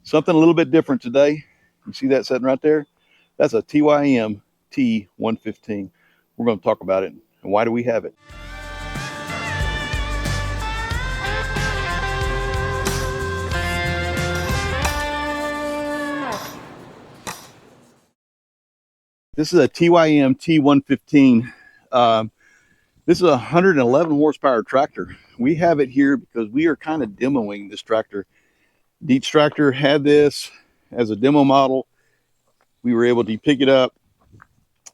Something a little bit different today. You see that sitting right there? That's a TYM T115. We're going to talk about it and why do we have it. This is a TYM T115. This is a 111 horsepower tractor. We have it here because we are kind of demoing this tractor. Dietz Tractor had this as a demo model. We were able to pick it up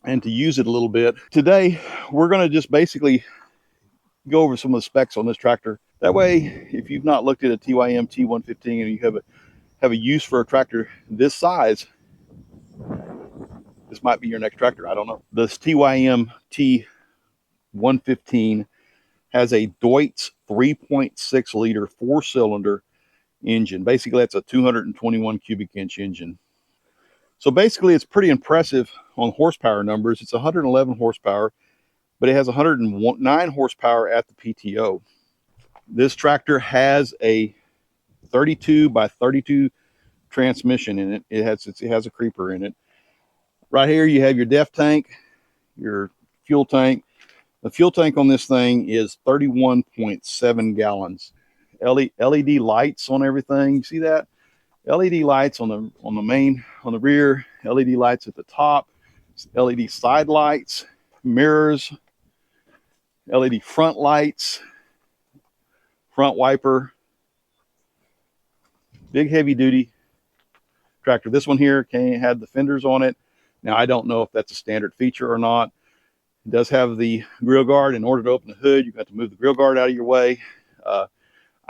and to use it a little bit. Today, we're going to just basically go over some of the specs on this tractor. That way, if you've not looked at a TYM T115 and you have a use for a tractor this size, this might be your next tractor. I don't know. This TYM T115 has a Deutz 3.6 liter 4-cylinder engine. Basically, that's a 221 cubic inch engine. So basically, it's pretty impressive on horsepower numbers. It's 111 horsepower, but it has 109 horsepower at the PTO. This tractor has a 32 by 32 transmission in it. It has a creeper in it. Right here, you have your def tank, your fuel tank. The fuel tank on this thing is 31.7 gallons. LED lights on everything. You see that? LED lights on the rear, LED lights at the top, LED side lights, mirrors, LED front lights, front wiper. Big heavy duty tractor. This one here had the fenders on it. Now I don't know if that's a standard feature or not. It does have the grill guard. In order to open the hood, you've got to move the grill guard out of your way.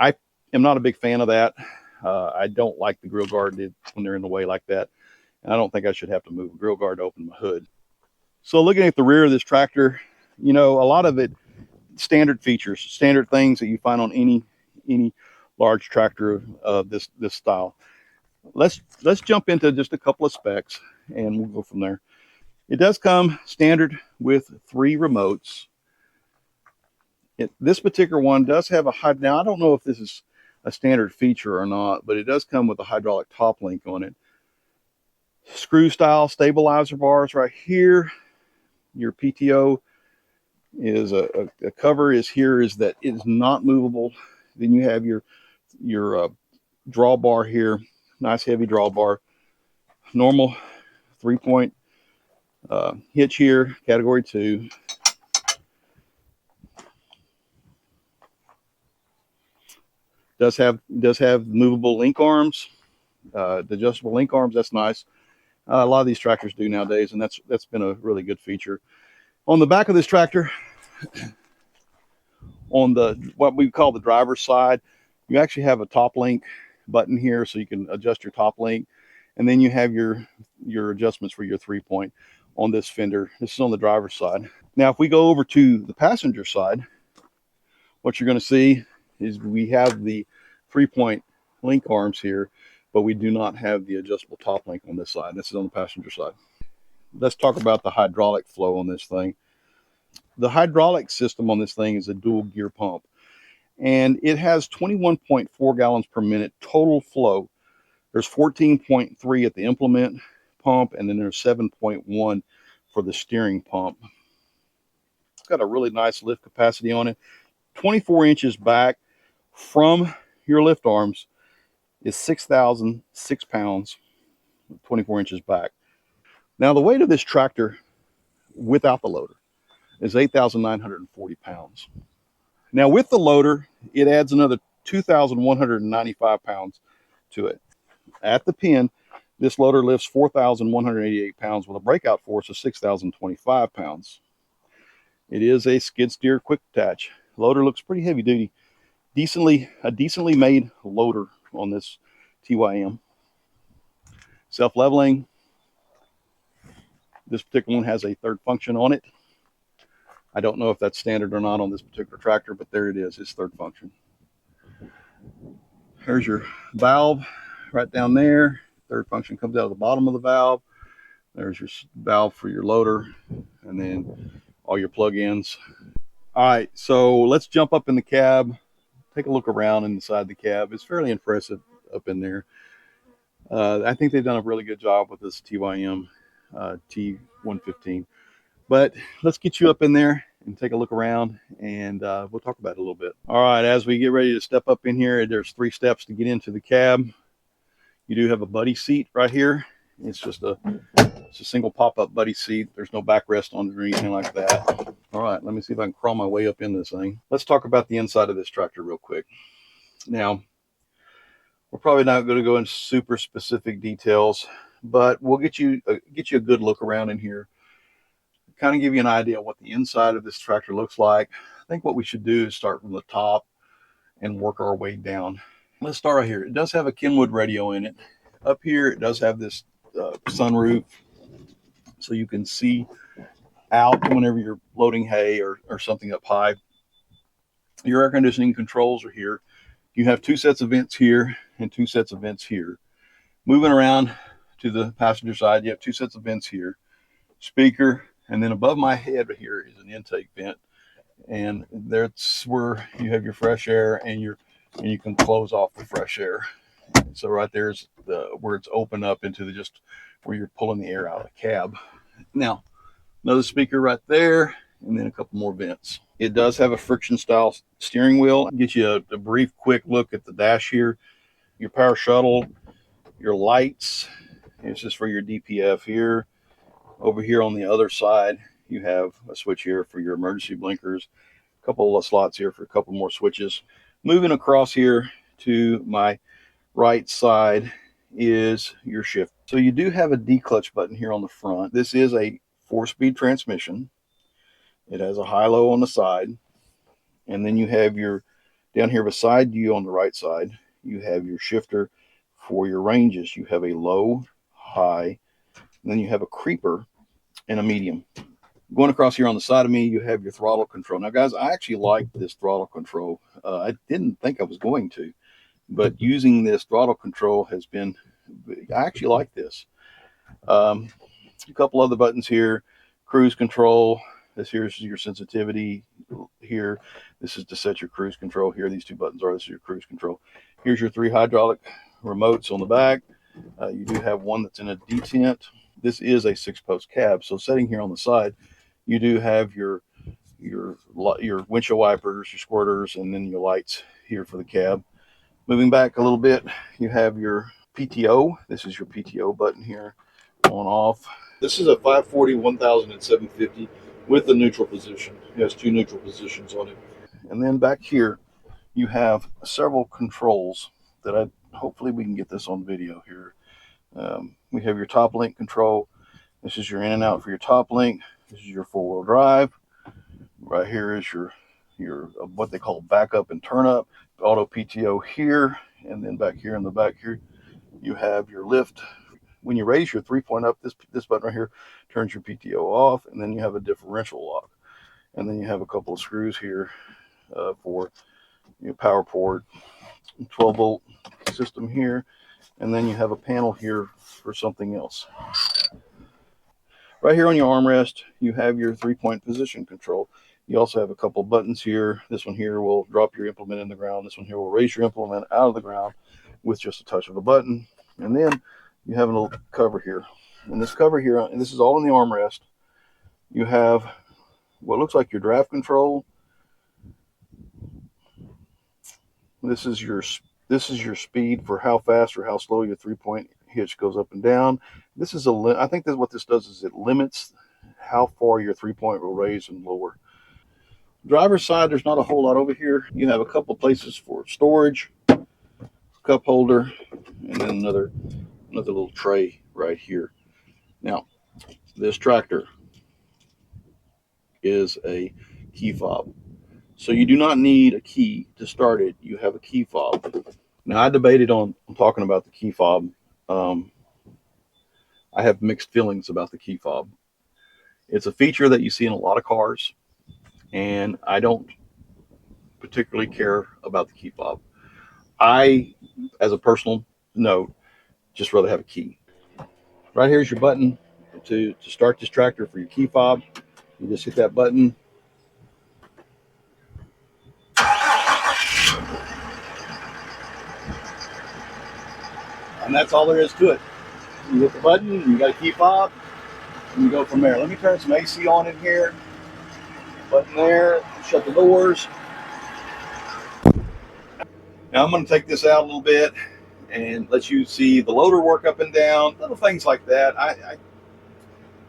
I am not a big fan of that. I don't like the grill guard when they're in the way like that. And I don't think I should have to move a grill guard to open my hood. So looking at the rear of this tractor, you know, a lot of it, standard features, standard things that you find on any large tractor of this style. Let's jump into just a couple of specs and we'll go from there. It does come standard with 3 remotes. This particular one does have now I don't know if this is a standard feature or not, but it does come with a hydraulic top link on it. Screw style stabilizer bars right here. Your PTO is a cover is here is that it is not movable. Then you have your drawbar here, nice heavy drawbar, normal 3-point hitch here, category 2. Does have movable link arms, the adjustable link arms. That's nice. A lot of these tractors do nowadays, and that's been a really good feature. On the back of this tractor, on what we call the driver's side, you actually have a top link button here, so you can adjust your top link, and then you have your adjustments for your 3-point on this fender. This is on the driver's side. Now, if we go over to the passenger side, what you're going to see is we have the 3-point link arms here, but we do not have the adjustable top link on this side. This is on the passenger side. Let's talk about the hydraulic flow on this thing. The hydraulic system on this thing is a dual gear pump, and it has 21.4 gallons per minute total flow. There's 14.3 at the implement pump, and then there's 7.1 for the steering pump. It's got a really nice lift capacity on it. 24 inches back from your lift arms is 6,006 pounds, 24 inches back. Now, the weight of this tractor without the loader is 8,940 pounds. Now, with the loader, it adds another 2,195 pounds to it. At the pin, this loader lifts 4,188 pounds with a breakout force of 6,025 pounds. It is a skid steer quick attach. Loader looks pretty heavy duty. A decently made loader on this TYM. Self-leveling. This particular one has a third function on it. I don't know if that's standard or not on this particular tractor, but there it is, its third function. There's your valve right down there. Third function comes out of the bottom of the valve. There's your valve for your loader, and then all your plug-ins. All right, so let's jump up in the cab, take a look around inside the cab. It's fairly impressive up in there. I think they've done a really good job with this TYM T115. But let's get you up in there and take a look around, and we'll talk about it a little bit. All right, as we get ready to step up in here, there's 3 steps to get into the cab. You do have a buddy seat right here. It's a single pop-up buddy seat. There's no backrest on it or anything like that. All right, let me see if I can crawl my way up in this thing. Let's talk about the inside of this tractor real quick. Now, we're probably not going to go into super specific details, but we'll get you a good look around in here, kind of give you an idea of what the inside of this tractor looks like. I think what we should do is start from the top and work our way down. Let's start right here. It does have a Kenwood radio in it. Up here, it does have this sunroof, so you can see out whenever you're loading hay or something up high. Your air conditioning controls are here. You have 2 sets of vents here and 2 sets of vents here. Moving around to the passenger side, you have 2 sets of vents here, speaker, and then above my head here is an intake vent, and that's where you have your fresh air, and you can close off the fresh air. So right there's where it's open up into the just where you're pulling the air out of the cab. Now, another speaker right there, and then a couple more vents. It does have a friction style steering wheel. It gets you a brief quick look at the dash here. Your power shuttle, your lights. It's just for your DPF here. Over here on the other side, you have a switch here for your emergency blinkers. A couple of slots here for a couple more switches. Moving across here to my right side is your shift. So you do have a D-clutch button here on the front. This is a 4-speed transmission. It has a high-low on the side. And then you have your, down here beside you on the right side, you have your shifter for your ranges. You have a low, high, and then you have a creeper and a medium. Going across here on the side of me, you have your throttle control. Now, guys, I actually like this throttle control. I didn't think I was going to, but using this throttle control has been, I actually like this. A couple other buttons here, cruise control. This here's your sensitivity here. This is to set your cruise control here. These 2 buttons are, this is your cruise control. Here's your 3 hydraulic remotes on the back. You do have one that's in a detent. This is a 6-post cab, so sitting here on the side, you do have your windshield wipers, your squirters, and then your lights here for the cab. Moving back a little bit, you have your PTO. This is your PTO button here, on off. This is a 540 1000 and 750 with the neutral position. It has 2 neutral positions on it. And then back here, you have several controls that hopefully we can get this on video here. We have your top link control. This is your in and out for your top link. This is your 4-wheel drive. Right here is your what they call backup and turn up. Auto PTO here, and then back here in the back here, you have your lift. When you raise your 3-point up, this button right here turns your PTO off, and then you have a differential lock. And then you have a couple of screws here for your power port, 12-volt system here, and then you have a panel here for something else. Right here on your armrest, you have your 3-point position control. You also have a couple buttons here. This one here will drop your implement in the ground. This one here will raise your implement out of the ground with just a touch of a button. And then you have a little cover here. And this cover here, and this is all in the armrest, you have what looks like your draft control. This is your speed for how fast or how slow your 3-point hitch goes up and down. This is I think that what this does is it limits how far your 3-point will raise and lower. Driver's side, there's not a whole lot over here. You have a couple places for storage, cup holder, and then another little tray right here. Now, this tractor is a key fob. So you do not need a key to start it. You have a key fob. Now, I debated on talking about the key fob. I have mixed feelings about the key fob. It's a feature that you see in a lot of cars, and I don't particularly care about the key fob. I, as a personal note, just rather have a key. Right here's your button to start this tractor for your key fob. You just hit that button. And that's all there is to it. You hit the button, you got a key fob, and you go from there. Let me turn some AC on in here. Button there, shut the doors. Now I'm going to take this out a little bit and let you see the loader work up and down, little things like that. I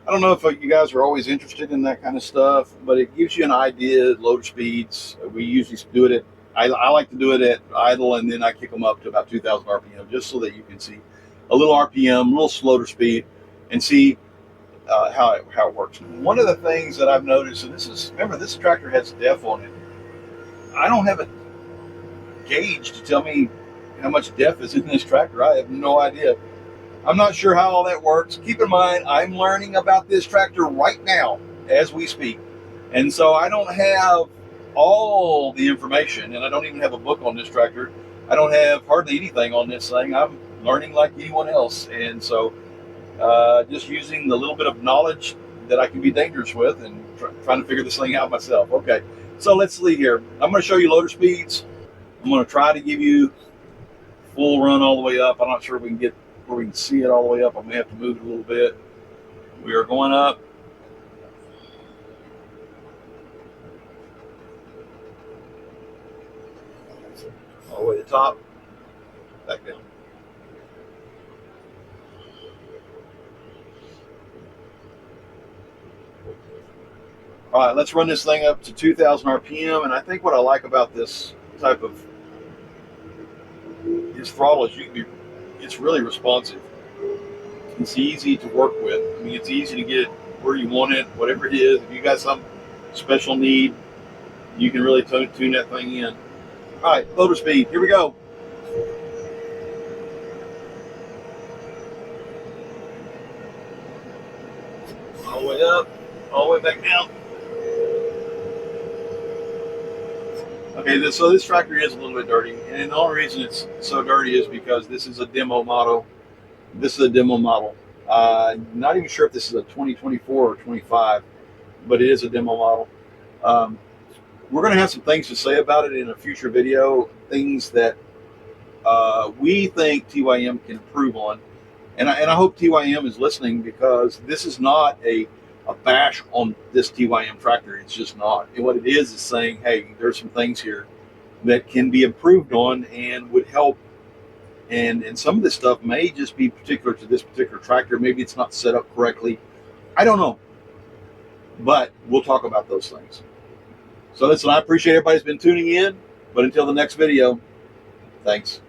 don't know if you guys are always interested in that kind of stuff, but it gives you an idea of loader speeds. We usually do it at, I like to do it at idle, and then I kick them up to about 2,000 RPM just so that you can see a little RPM, a little slower speed, and see how it works. One of the things that I've noticed, and remember, this tractor has DEF on it. I don't have a gauge to tell me how much DEF is in this tractor. I have no idea. I'm not sure how all that works. Keep in mind, I'm learning about this tractor right now as we speak. And so I don't have all the information, and I don't even have a book on this tractor. I don't have hardly anything on this thing. I'm learning like anyone else. And so just using the little bit of knowledge that I can be dangerous with and trying to figure this thing out myself. Okay, so let's see here. I'm going to show you loader speeds. I'm going to try to give you full run all the way up. I'm not sure if we can get where we can see it all the way up. I'm going to have to move it a little bit. We are going up. All the way to the top. Back down. All right, let's run this thing up to 2,000 RPM. And I think what I like about this type of throttle is it's really responsive. It's easy to work with. I mean, it's easy to get it where you want it, whatever it is. If you got some special need, you can really tune that thing in. All right, loader speed. Here we go. All the way up, all the way back down. Okay, so this tractor is a little bit dirty, and the only reason it's so dirty is because this is a demo model. This is a demo model. Not even sure if this is a 2024 or 25, but it is a demo model. We're going to have some things to say about it in a future video, things that we think TYM can improve on. And I hope TYM is listening, because this is not a bash on this TYM tractor. It's just not. And what it is saying, hey, there's some things here that can be improved on and would help. And some of this stuff may just be particular to this particular tractor. Maybe it's not set up correctly. I don't know. But we'll talk about those things. So listen, I appreciate everybody's been tuning in. But until the next video, thanks.